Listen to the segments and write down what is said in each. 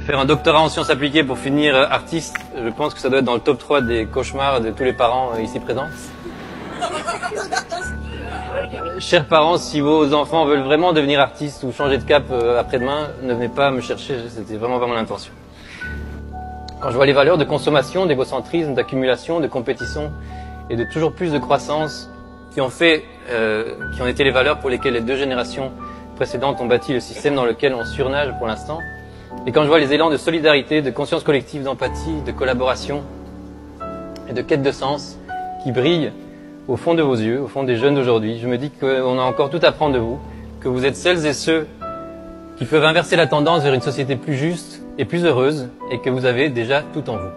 Faire un doctorat en sciences appliquées pour finir artiste, je pense que ça doit être dans le top 3 des cauchemars de tous les parents ici présents. Chers parents, si vos enfants veulent vraiment devenir artistes ou changer de cap après-demain, ne venez pas me chercher, c'était vraiment l'intention. Quand je vois les valeurs de consommation, d'égocentrisme, d'accumulation, de compétition et de toujours plus de croissance qui ont été les valeurs pour lesquelles les 2 générations précédentes ont bâti le système dans lequel on surnage pour l'instant, et quand je vois les élans de solidarité, de conscience collective, d'empathie, de collaboration et de quête de sens qui brillent au fond de vos yeux, au fond des jeunes d'aujourd'hui, je me dis qu'on a encore tout à prendre de vous, que vous êtes celles et ceux qui peuvent inverser la tendance vers une société plus juste et plus heureuse, et que vous avez déjà tout en vous.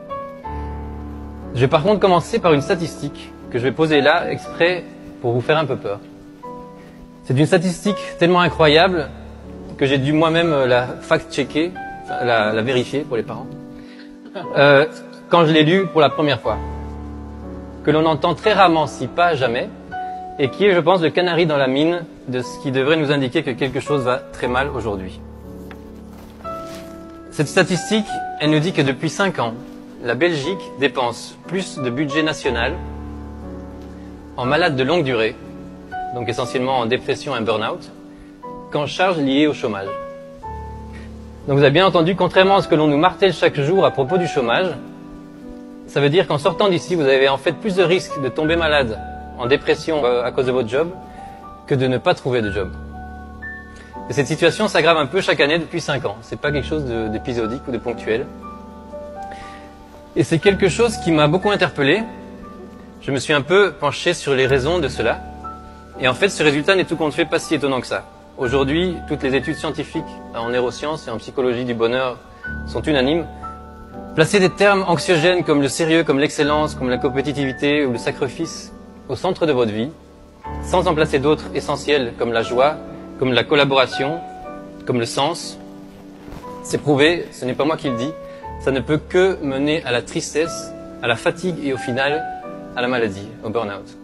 Je vais par contre commencer par une statistique que je vais poser là, exprès pour vous faire un peu peur. C'est une statistique tellement incroyable que j'ai dû moi-même la fact-checker, la vérifier pour les parents, quand je l'ai lue pour la première fois. Que l'on entend très rarement, si pas jamais, et qui est, je pense, le canari dans la mine de ce qui devrait nous indiquer que quelque chose va très mal aujourd'hui. Cette statistique, elle nous dit que depuis 5 ans, la Belgique dépense plus de budget national en malades de longue durée, donc essentiellement en dépression et burn-out, qu'en charges liées au chômage. Donc vous avez bien entendu, contrairement à ce que l'on nous martèle chaque jour à propos du chômage, ça veut dire qu'en sortant d'ici, vous avez en fait plus de risques de tomber malade en dépression à cause de votre job que de ne pas trouver de job. Et cette situation s'aggrave un peu chaque année depuis 5 ans. C'est pas quelque chose d'épisodique ou de ponctuel. Et c'est quelque chose qui m'a beaucoup interpellé. Je me suis un peu penché sur les raisons de cela. Et en fait, ce résultat n'est tout compte fait pas si étonnant que ça. Aujourd'hui, toutes les études scientifiques en neurosciences et en psychologie du bonheur sont unanimes. Placer des termes anxiogènes comme le sérieux, comme l'excellence, comme la compétitivité ou le sacrifice au centre de votre vie, sans en placer d'autres essentiels comme la joie, comme la collaboration, comme le sens, c'est prouvé, ce n'est pas moi qui le dis, ça ne peut que mener à la tristesse, à la fatigue et au final, à la maladie, au burn-out.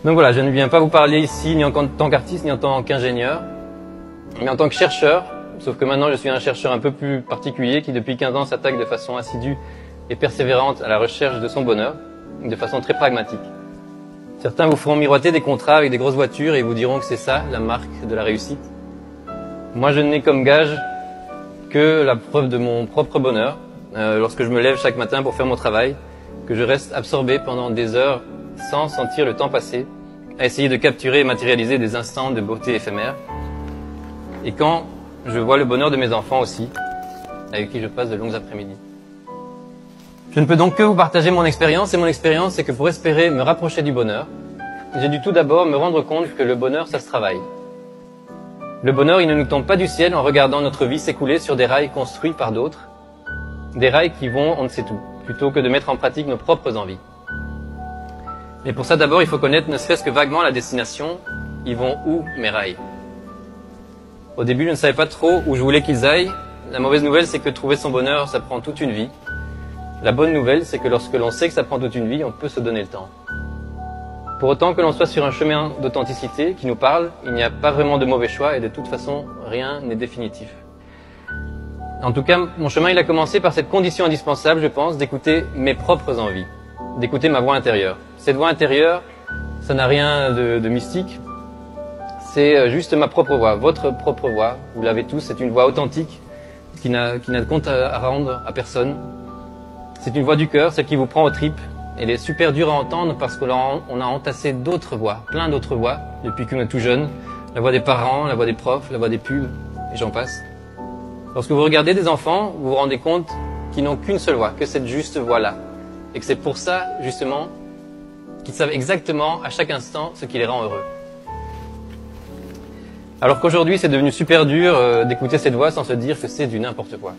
Donc voilà, je ne viens pas vous parler ici ni en tant qu'artiste, ni en tant qu'ingénieur, mais en tant que chercheur, sauf que maintenant je suis un chercheur un peu plus particulier qui depuis 15 ans s'attaque de façon assidue et persévérante à la recherche de son bonheur, de façon très pragmatique. Certains vous feront miroiter des contrats avec des grosses voitures et vous diront que c'est ça la marque de la réussite. Moi je n'ai comme gage que la preuve de mon propre bonheur, lorsque je me lève chaque matin pour faire mon travail, que je reste absorbé pendant des heures sans sentir le temps passer, à essayer de capturer et matérialiser des instants de beauté éphémère. Et quand je vois le bonheur de mes enfants aussi, avec qui je passe de longues après-midi. Je ne peux donc que vous partager mon expérience, et mon expérience, c'est que pour espérer me rapprocher du bonheur, j'ai dû tout d'abord me rendre compte que le bonheur, ça se travaille. Le bonheur, il ne nous tombe pas du ciel en regardant notre vie s'écouler sur des rails construits par d'autres, des rails qui vont on ne sait où, plutôt que de mettre en pratique nos propres envies. Mais pour ça, d'abord, il faut connaître ne serait-ce que vaguement la destination. Ils vont où, mes rails ? Au début, je ne savais pas trop où je voulais qu'ils aillent. La mauvaise nouvelle, c'est que trouver son bonheur, ça prend toute une vie. La bonne nouvelle, c'est que lorsque l'on sait que ça prend toute une vie, on peut se donner le temps. Pour autant que l'on soit sur un chemin d'authenticité qui nous parle, il n'y a pas vraiment de mauvais choix et de toute façon, rien n'est définitif. En tout cas, mon chemin, il a commencé par cette condition indispensable, je pense, d'écouter mes propres envies, d'écouter ma voix intérieure. Cette voix intérieure, ça n'a rien de mystique. C'est juste ma propre voix, votre propre voix. Vous l'avez tous, c'est une voix authentique qui n'a de compte à rendre à personne. C'est une voix du cœur, celle qui vous prend aux tripes. Elle est super dure à entendre parce qu'on a entassé d'autres voix, plein d'autres voix, depuis qu'on est tout jeune. La voix des parents, la voix des profs, la voix des pubs, et j'en passe. Lorsque vous regardez des enfants, vous vous rendez compte qu'ils n'ont qu'une seule voix, que cette juste voix-là. Et que c'est pour ça, justement, qu'ils savent exactement, à chaque instant, ce qui les rend heureux. Alors qu'aujourd'hui, c'est devenu super dur d'écouter cette voix sans se dire que c'est du n'importe quoi.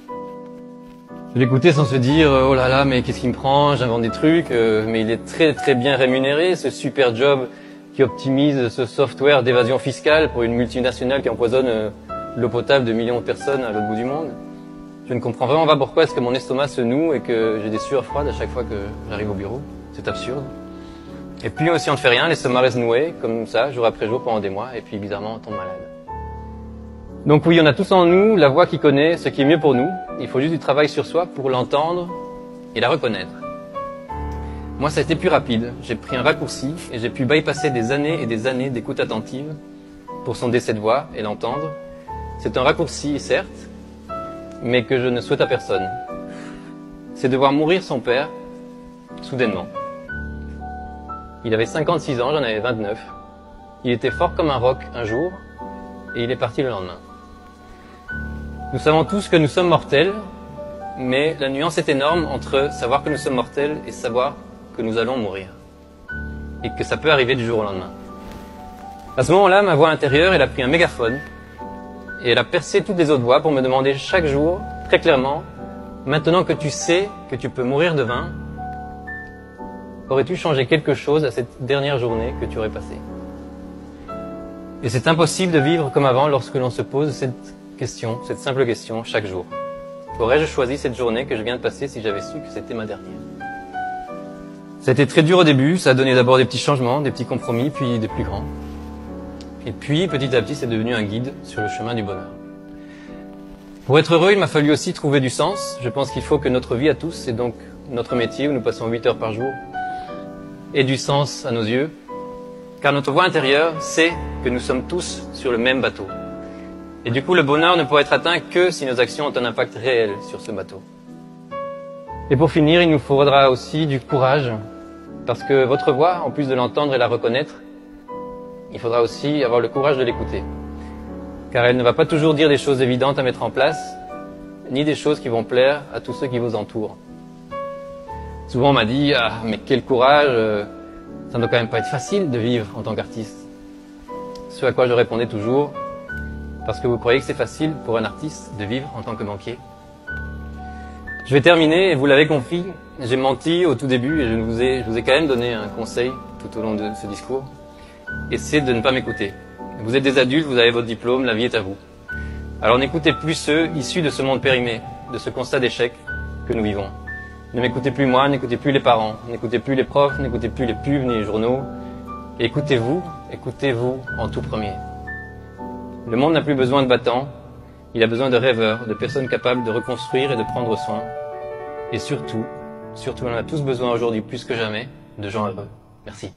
De l'écouter sans se dire oh là là, mais qu'est-ce qui me prend, j'invente des trucs, mais il est très très bien rémunéré, ce super job qui optimise ce software d'évasion fiscale pour une multinationale qui empoisonne l'eau potable de millions de personnes à l'autre bout du monde. Je ne comprends vraiment pas pourquoi est-ce que mon estomac se noue et que j'ai des sueurs froides à chaque fois que j'arrive au bureau. C'est absurde. Et puis si on ne fait rien, l'estomac reste noué, comme ça, jour après jour, pendant des mois, et puis bizarrement on tombe malade. Donc oui, on a tous en nous la voix qui connaît ce qui est mieux pour nous. Il faut juste du travail sur soi pour l'entendre et la reconnaître. Moi, ça a été plus rapide. J'ai pris un raccourci et j'ai pu bypasser des années et des années d'écoute attentive pour sonder cette voix et l'entendre. C'est un raccourci, certes, mais que je ne souhaite à personne. C'est de voir mourir son père, soudainement. Il avait 56 ans, j'en avais 29. Il était fort comme un roc un jour, et il est parti le lendemain. Nous savons tous que nous sommes mortels, mais la nuance est énorme entre savoir que nous sommes mortels et savoir que nous allons mourir. Et que ça peut arriver du jour au lendemain. À ce moment-là, ma voix intérieure, elle a pris un mégaphone, et elle a percé toutes les autres voix pour me demander chaque jour, très clairement, maintenant que tu sais que tu peux mourir demain, aurais-tu changé quelque chose à cette dernière journée que tu aurais passée? Et c'est impossible de vivre comme avant lorsque l'on se pose cette question, cette simple question, chaque jour. Aurais-je choisi cette journée que je viens de passer si j'avais su que c'était ma dernière? Ça a été très dur au début, ça a donné d'abord des petits changements, des petits compromis, puis des plus grands. Et puis, petit à petit, c'est devenu un guide sur le chemin du bonheur. Pour être heureux, il m'a fallu aussi trouver du sens. Je pense qu'il faut que notre vie à tous, et donc notre métier où nous passons 8 heures par jour, ait du sens à nos yeux. Car notre voix intérieure sait que nous sommes tous sur le même bateau. Et du coup, le bonheur ne pourra être atteint que si nos actions ont un impact réel sur ce bateau. Et pour finir, il nous faudra aussi du courage. Parce que votre voix, en plus de l'entendre et la reconnaître, il faudra aussi avoir le courage de l'écouter. Car elle ne va pas toujours dire des choses évidentes à mettre en place, ni des choses qui vont plaire à tous ceux qui vous entourent. Souvent on m'a dit « Ah, mais quel courage, ça ne doit quand même pas être facile de vivre en tant qu'artiste. » Ce à quoi je répondais toujours « Parce que vous croyez que c'est facile pour un artiste de vivre en tant que banquier ?» Je vais terminer, et vous l'avez compris, j'ai menti au tout début et je vous ai quand même donné un conseil tout au long de ce discours. Et c'est de ne pas m'écouter. Vous êtes des adultes, vous avez votre diplôme, la vie est à vous. Alors n'écoutez plus ceux issus de ce monde périmé, de ce constat d'échec que nous vivons. Ne m'écoutez plus moi, n'écoutez plus les parents, n'écoutez plus les profs, n'écoutez plus les pubs ni les journaux. Et écoutez-vous en tout premier. Le monde n'a plus besoin de battants, il a besoin de rêveurs, de personnes capables de reconstruire et de prendre soin. Et surtout, on en a tous besoin aujourd'hui plus que jamais, de gens heureux. Merci.